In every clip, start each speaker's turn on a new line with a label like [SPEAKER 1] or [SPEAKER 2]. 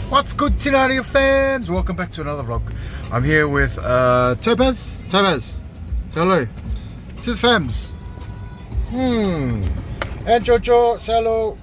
[SPEAKER 1] What's good, Tinania fans? Welcome back to another vlog. I'm here with Topaz. Say hello to the fams. And Jojo, say hello.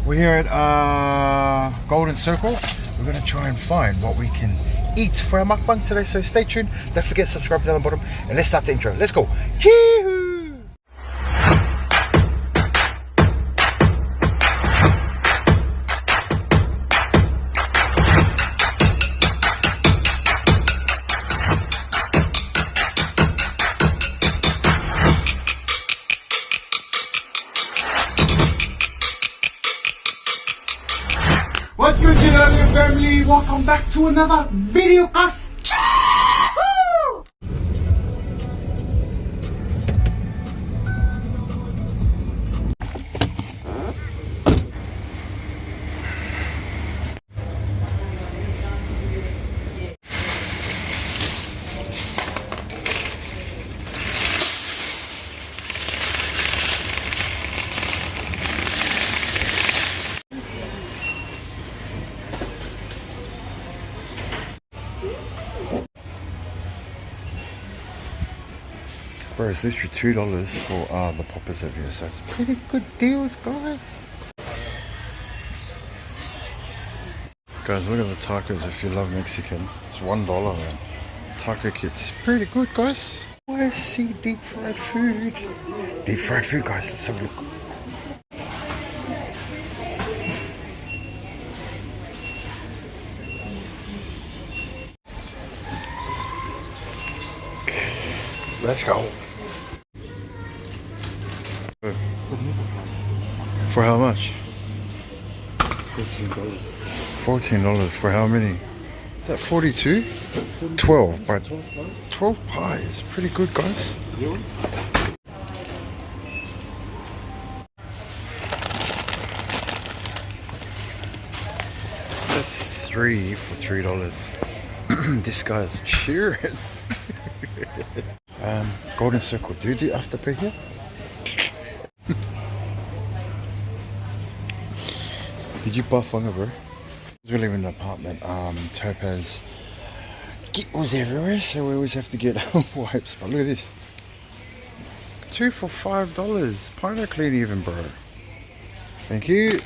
[SPEAKER 1] We're here at Golden Circle. We're gonna try and find what we can eat for our mukbang today, so stay tuned. Don't forget to subscribe down the bottom, and let's start the intro. Let's go. Cheeeehoooo! What's good, Tinania family? Welcome back to another video, guys. Bro, it's literally $2 for the poppers over here, so it's pretty good deals, guys. Guys, look at the tacos if you love Mexican. It's $1, man. Taco kits. Pretty good, guys. I see deep fried food. Deep fried food, guys. Let's have a look. Let's go. For how much? $14. $14 for how many? Is that 42? 12, but 12 pies. Pretty good, guys. That's 3 for $3. This guy's cheering. Golden Circle, do you do afterpay here? Did you buy funga, bro? We live in an apartment. Topaz giggles everywhere, so we always have to get wipes. But look at this, 2 for $5. Pino clean even, bro. Thank you.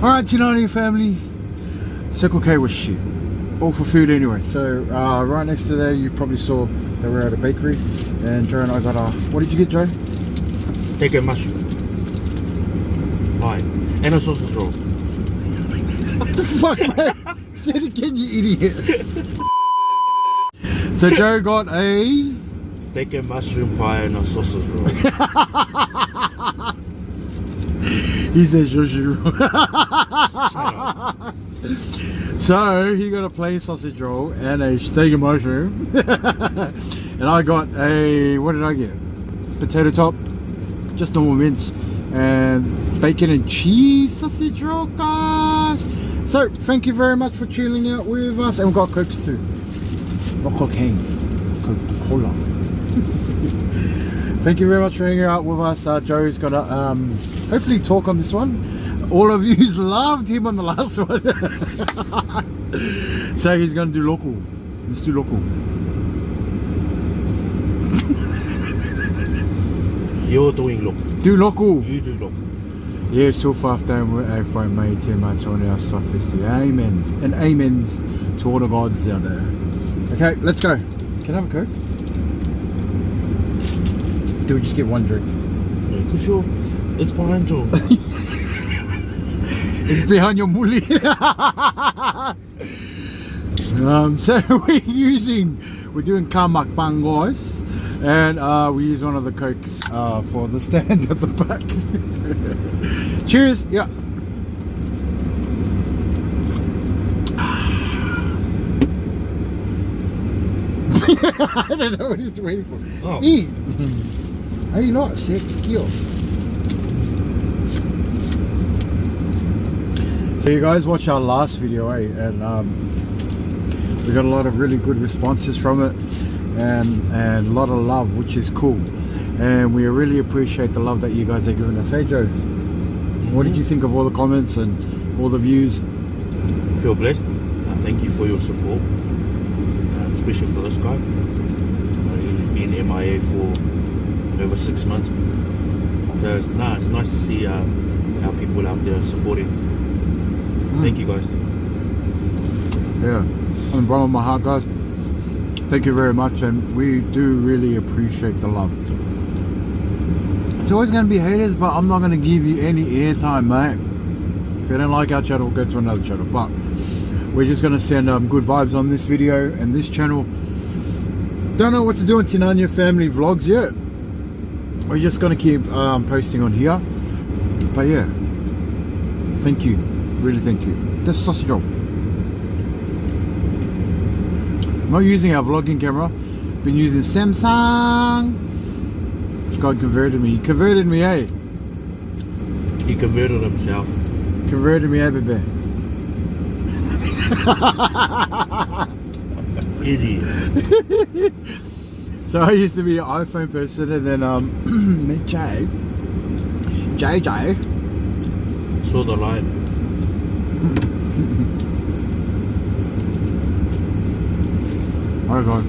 [SPEAKER 1] Alright, Tinania family, Circle K was shit. All for food anyway. So right next to there you probably saw that we're at a bakery, and Joe and I got our, what did you get, Joe?
[SPEAKER 2] Steak and mushroom pie and a sausage roll.
[SPEAKER 1] What the fuck, mate? Say it again, you idiot. So Joe got a
[SPEAKER 2] steak and mushroom pie and a sausage roll.
[SPEAKER 1] He said sushi roll. So he got a plain sausage roll and a steak and mushroom. And I got a, what did I get? Potato top, just normal mince, and bacon and cheese sausage roll, guys. So thank you very much for tuning out with us, and we've got cokes too. Not cocaine, Coca-Cola. Thank you very much for hanging out with us. Joe's gonna hopefully talk on this one. All of you loved him on the last one. So he's gonna do local. Let's do local.
[SPEAKER 2] You're doing local.
[SPEAKER 1] Do local.
[SPEAKER 2] You do local.
[SPEAKER 1] Yeah, so far if I made too much on our surface. Amens and amens to all the gods out there. Okay, let's go. Can I have a Coke? Do we just get one drink?
[SPEAKER 2] Yeah, because it's behind you.
[SPEAKER 1] It's behind your mully. So we're doing car mukbang, guys, and we use one of the cokes for the stand at the back. Cheers. Yeah. I don't know what he's waiting for. Oh. Eat. Are you not sick? Kill. So you guys watch our last video, and we got a lot of really good responses from it, and a lot of love, which is cool, and we really appreciate the love that you guys are giving us. Hey Joe, what did you think of all the comments and all the views?
[SPEAKER 2] Feel blessed. Thank you for your support, especially for this guy. He's been MIA for over 6 months. So it's nice to see our people out there supporting. Thank you guys.
[SPEAKER 1] Yeah, from the bottom of my heart, guys, thank you very much, and we do really appreciate the love. It's always going to be haters, but I'm not going to give you any airtime, mate. If you don't like our channel, go to another channel. But we're just going to send good vibes on this video and this channel. Don't know what to do in Tinania family vlogs yet. We're just going to keep posting on here. But yeah, thank you, really thank you. This sausage roll. Not using our vlogging camera, been using Samsung. This guy converted me. He converted me, eh?
[SPEAKER 2] He converted himself.
[SPEAKER 1] Converted me, eh, baby?
[SPEAKER 2] Idiot.
[SPEAKER 1] So I used to be an iPhone person, and then met JJ.
[SPEAKER 2] Saw the light.
[SPEAKER 1] Oh god.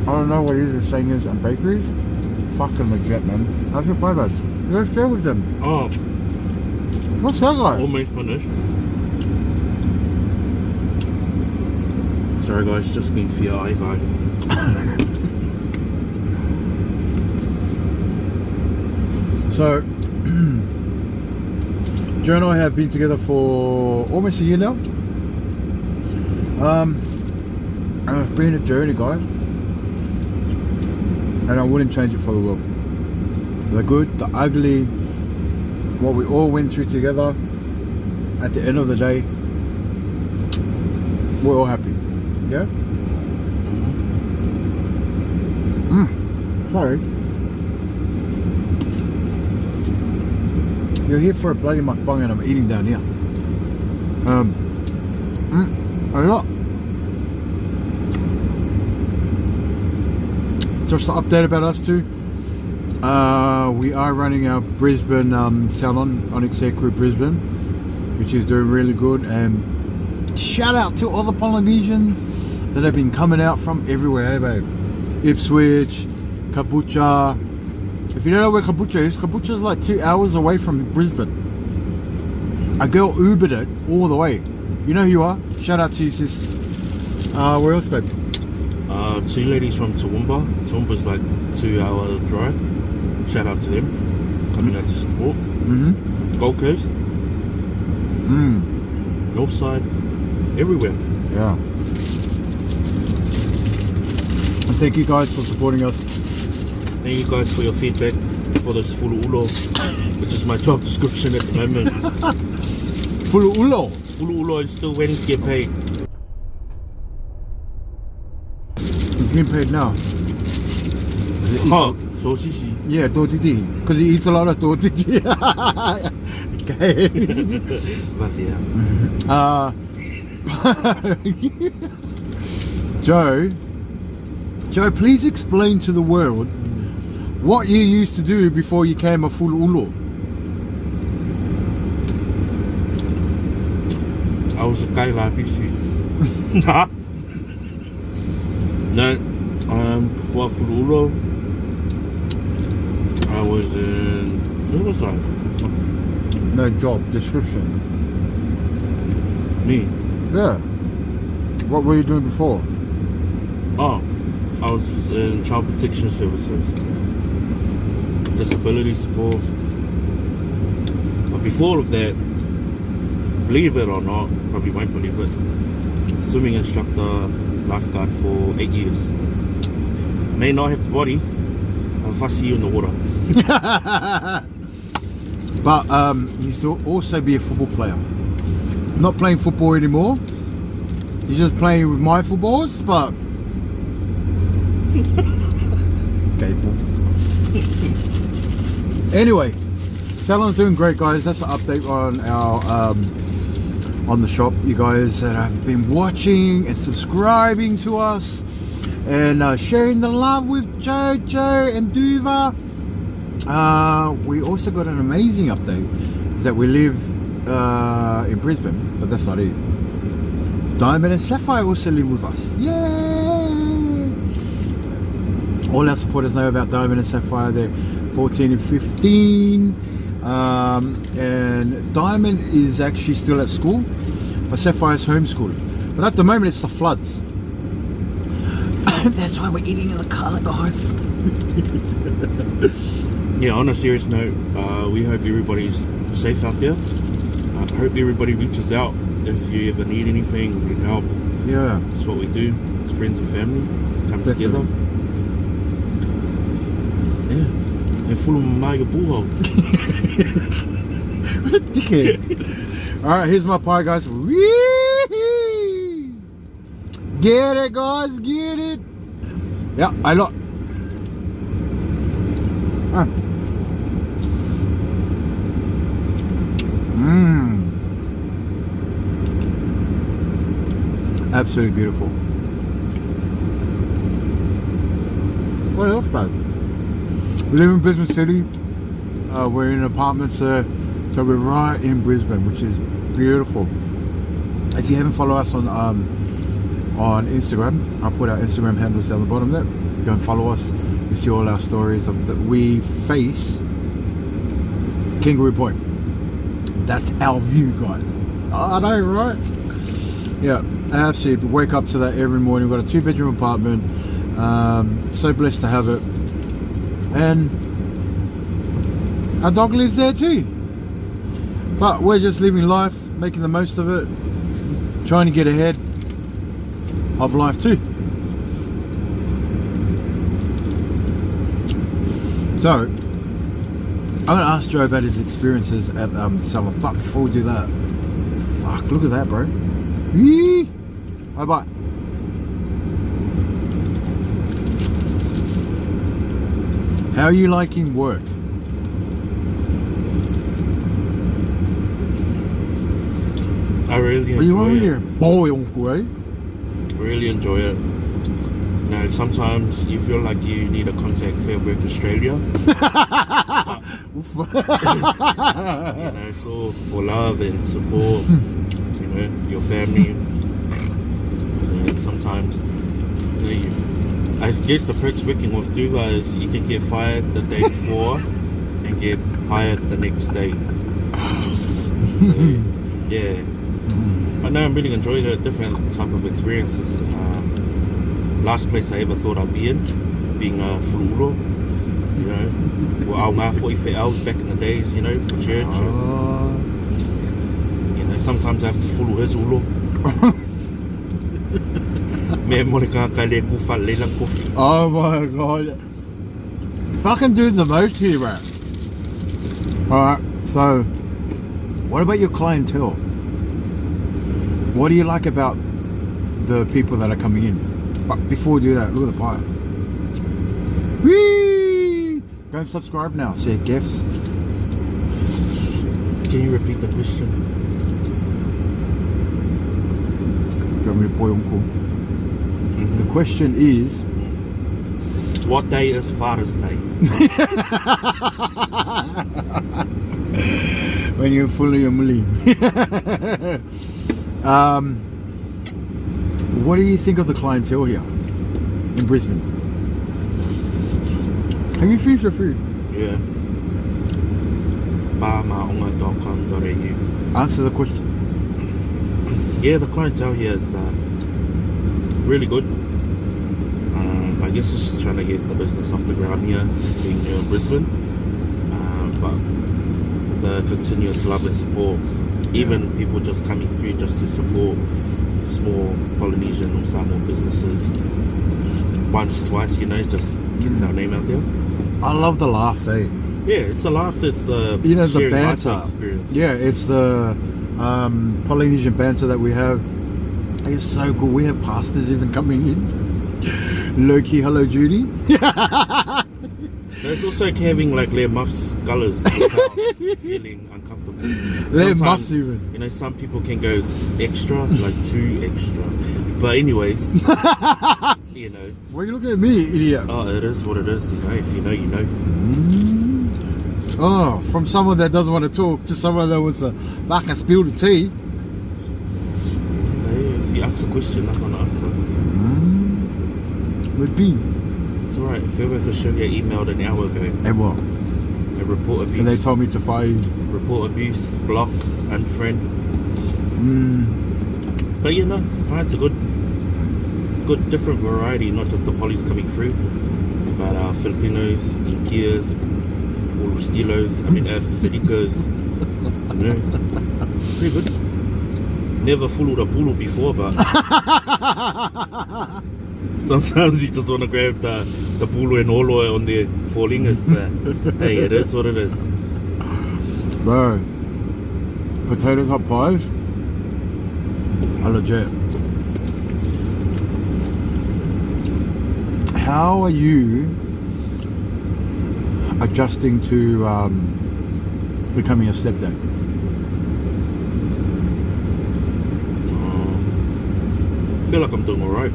[SPEAKER 1] I don't know what he's saying is on bakeries. Fucking legit, man. How's your pie, bud? You gotta share with them.
[SPEAKER 2] Oh,
[SPEAKER 1] What's that like?
[SPEAKER 2] almost finished. Sorry guys, just been FI guy.
[SPEAKER 1] So, Joe and I have been together for almost a year now. And it's been a journey, guys. And I wouldn't change it for the world. The good, the ugly, what we all went through together. At the end of the day, we're all happy. Yeah? Sorry. You're here for a bloody mukbang and I'm eating down here. A lot. Just to update about us too. We are running our Brisbane Salon, Onyx Hair Crew Brisbane, which is doing really good, and shout out to all the Polynesians that have been coming out from everywhere, eh, babe? Ipswich, Capucha. If you don't know where Capucha is like 2 hours away from Brisbane. A girl Ubered it all the way. You know who you are? Shout out to you, sis. Where else, babe?
[SPEAKER 2] 2 ladies from Toowoomba. Toowoomba's like 2 hour drive. Shout out to them. Coming out to support. Gold Coast. North side. Everywhere.
[SPEAKER 1] Yeah. And thank you guys for supporting us.
[SPEAKER 2] Thank you guys for your feedback for this Fuluulo, which is my job description at the moment.
[SPEAKER 1] Fuluulo.
[SPEAKER 2] Fuluulo is still waiting to get paid.
[SPEAKER 1] He's getting paid now.
[SPEAKER 2] Oh, so sisi.
[SPEAKER 1] Yeah, Totiti. Because he eats a lot of Totiti. Okay.
[SPEAKER 2] But yeah.
[SPEAKER 1] Joe, please explain to the world what you used to do before you became a Fuluulo.
[SPEAKER 2] I was a guy like PC. No, before Fuluulo, I was in, where was I?
[SPEAKER 1] No job description.
[SPEAKER 2] Me?
[SPEAKER 1] Yeah. What were you doing before?
[SPEAKER 2] Oh, I was in child protection services, disability support. But before all of that, believe it or not, probably won't believe it, swimming instructor, lifeguard for 8 years. May not have the body, I'll fussy you in the water.
[SPEAKER 1] But he used to also be a football player. Not playing football anymore. He's just playing with my footballs, but okay, anyway, Salon's doing great, guys. That's an update on our on the shop. You guys that have been watching and subscribing to us and sharing the love with Jojo and Duva. We also got an amazing update, is that we live in Brisbane, but that's not it. Diamond and Sapphire also live with us. Yay! All our supporters know about Diamond and Sapphire. They're 14 and 15. And Diamond is actually still at school, but Sapphire's homeschooling. But at the moment it's the floods. That's why we're eating in the car, guys.
[SPEAKER 2] Yeah, on a serious note, we hope everybody's safe out there. I hope everybody reaches out if you ever need anything, need help.
[SPEAKER 1] Yeah,
[SPEAKER 2] that's what we do. It's friends and family come together. Yeah, and full of my bull.
[SPEAKER 1] What a dickhead. Alright, here's my pie, guys. Whee! Get it, guys, get it. Yeah, I love. Absolutely beautiful. What else, man? We live in Brisbane City. We're in apartments there, so we're right in Brisbane, which is beautiful. If you haven't followed us on Instagram, I'll put our Instagram handles down the bottom there. Go and follow us. You see all our stories of that. We face Kangaroo Point. That's our view, guys. I know, right? Yeah, absolutely. Wake up to that every morning. We've got a 2-bedroom apartment. So blessed to have it. And our dog lives there too. But we're just living life, making the most of it, trying to get ahead of life too. So, I'm going to ask Joe about his experiences at the Salon. But before we do that, fuck, look at that, bro. Yee! Bye-bye. How are you liking work?
[SPEAKER 2] I really enjoy it.
[SPEAKER 1] Boy, uncle, eh?
[SPEAKER 2] Really enjoy it. You know, sometimes you feel like you need to contact Fair Work Australia. You know, so for love and support, you know, your family. And sometimes, you know, I guess the perks working with Duva is you can get fired the day before and get hired the next day. So, yeah. But no, I'm really enjoying a different type of experience. Last place I ever thought I'd be in, being a fururo, you know. Well, our 45 hours back in the days, you know, for church. You know, sometimes I have to follow his ulo.
[SPEAKER 1] Oh my god. Fucking doing the most here, bro. Alright, so what about your clientele? What do you like about the people that are coming in? But before we do that, look at the pie. Whee! Go and subscribe now. See gifts.
[SPEAKER 2] Can you repeat the question?
[SPEAKER 1] Do you want me to boy uncle? The question is,
[SPEAKER 2] what day is Father's Day?
[SPEAKER 1] When you're fully a mully. What do you think of the clientele here in Brisbane? Have you finished your food?
[SPEAKER 2] Yeah.
[SPEAKER 1] Answer the question.
[SPEAKER 2] Yeah, the clientele here is really good. I guess it's just trying to get the business off the ground here, being here in Brisbane. But the continuous love and support, even people just coming through just to support small Polynesian or Samoan businesses once, twice, you know, just gets our name out there.
[SPEAKER 1] I love the laughs, eh?
[SPEAKER 2] Yeah, it's the laughs, it's the
[SPEAKER 1] the banter. Yeah, it's the Polynesian banter that we have. It's so cool. We have pastors even coming in. Low-key, hello Judy.
[SPEAKER 2] There's also having like their muffs colours without feeling uncomfortable.
[SPEAKER 1] Their
[SPEAKER 2] Sometimes,
[SPEAKER 1] muffs even.
[SPEAKER 2] You know, some people can go extra, like too extra. But anyways, you know.
[SPEAKER 1] Why are you looking at me, idiot?
[SPEAKER 2] Oh, it is what it is. You know, if you know, you know.
[SPEAKER 1] Oh, from someone that doesn't want to talk to someone that wants to fucking spill the tea.
[SPEAKER 2] You know, if you ask a question, I'm gonna answer.
[SPEAKER 1] Would be.
[SPEAKER 2] It's alright. Fairwork Australia emailed an hour ago.
[SPEAKER 1] And what?
[SPEAKER 2] A report abuse.
[SPEAKER 1] And they told me to fire you.
[SPEAKER 2] Report abuse, block, unfriend. But you know, clients are good, different variety, not just the polys coming through, but Filipinos, Inkias, Ulustilos, Filicas, you know, pretty good. Never fooled a pulu before, but sometimes you just want to grab the pulu and olo on their four fingers. Hey, it is what it is.
[SPEAKER 1] Bro, potatoes hot pies are legit. How are you adjusting to becoming a stepdad?
[SPEAKER 2] I feel like I'm doing alright.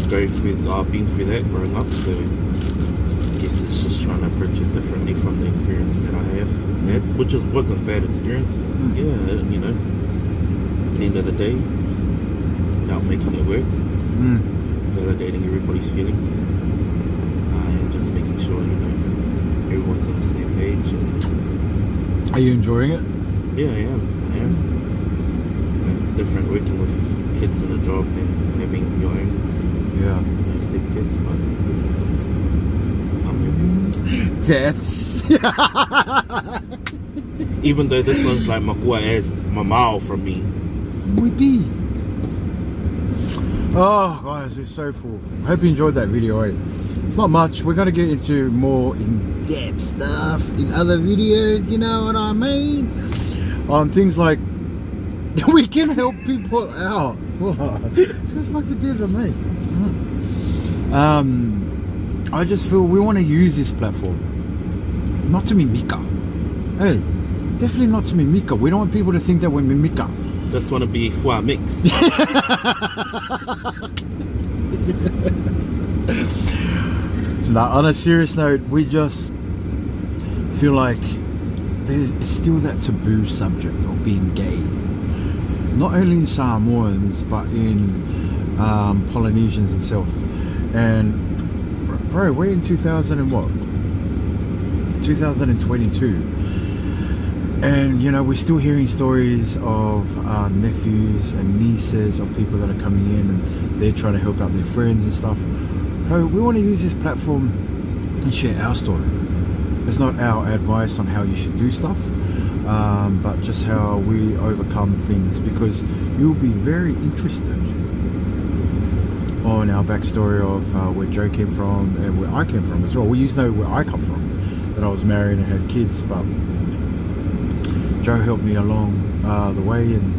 [SPEAKER 2] Going through, I've been through that growing up, so I guess it's just trying to approach it differently from the experience that I have had, which wasn't a bad experience. Yeah, you know, at the end of the day, it's about making it work, validating everybody's feelings, and just making sure, you know, everyone's on the same page. And
[SPEAKER 1] are you enjoying it?
[SPEAKER 2] yeah, I am. You know, different working with kids in a job than having your own.
[SPEAKER 1] Yeah.
[SPEAKER 2] Step kids, but I'm
[SPEAKER 1] That's
[SPEAKER 2] even though this one's like Makua as Mamao from me.
[SPEAKER 1] would be. Oh guys, we're so full. I hope you enjoyed that video. It's not much. We're gonna get into more in-depth stuff in other videos, you know what I mean? On things like we can help people out. This guy's fucking doing the most. I just feel we want to use this platform not to mimika. Hey, definitely not to mimika. We don't want people to think that we're mimika.
[SPEAKER 2] Just want to be fua mix.
[SPEAKER 1] Now, on a serious note, we just feel like it's still that taboo subject of being gay. Not only in Samoans, but in Polynesians itself. And bro, we're in 2022, and you know, we're still hearing stories of nephews and nieces of people that are coming in and they're trying to help out their friends and stuff. Bro, we want to use this platform and share our story. It's not our advice on how you should do stuff, but just how we overcome things, because you'll be very interested on our backstory of where Joe came from and where I came from as well. We used to know where I come from, that I was married and had kids, but Joe helped me along the way, and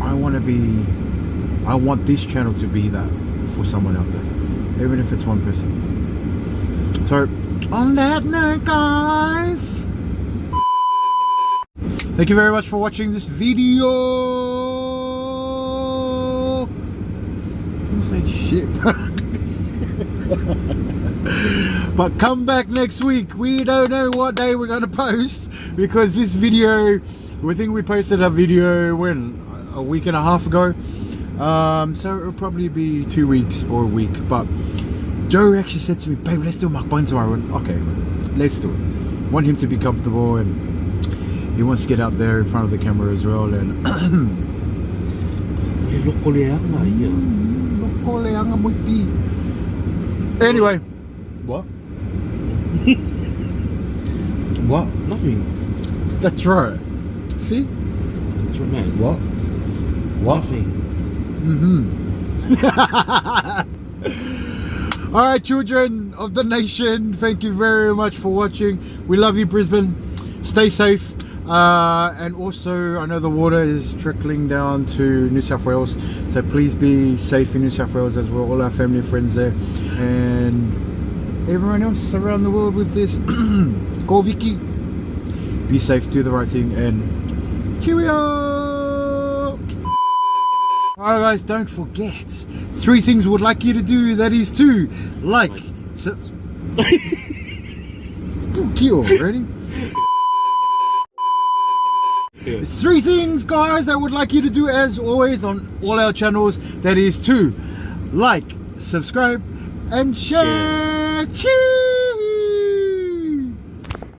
[SPEAKER 1] I want this channel to be that for someone out there, even if it's one person. So on that note, guys, thank you very much for watching this video. Say shit. But come back next week. We don't know what day we're gonna post, because this video, we think we posted a video a week and a half ago, so it'll probably be 2 weeks or a week. But Joe actually said to me, babe, let's do a mukbang tomorrow. I went, okay, let's do it. Want him to be comfortable, and he wants to get out there in front of the camera as well. And anyway, what? What?
[SPEAKER 2] Nothing.
[SPEAKER 1] That's right. See?
[SPEAKER 2] What's your man?
[SPEAKER 1] What?
[SPEAKER 2] Nothing.
[SPEAKER 1] Alright, children of the nation, thank you very much for watching. We love you, Brisbane. Stay safe. And also, I know the water is trickling down to New South Wales, so please be safe in New South Wales, as we're all our family and friends there, and everyone else around the world with this. Go Vicky, be safe, do the right thing, and cheerio. Alright guys, don't forget 3 things we would like you to do, that is to like ready?
[SPEAKER 2] Yeah.
[SPEAKER 1] It's 3 things, guys, that would like you to do, as always, on all our channels. That is to like, subscribe, and share. Cheers!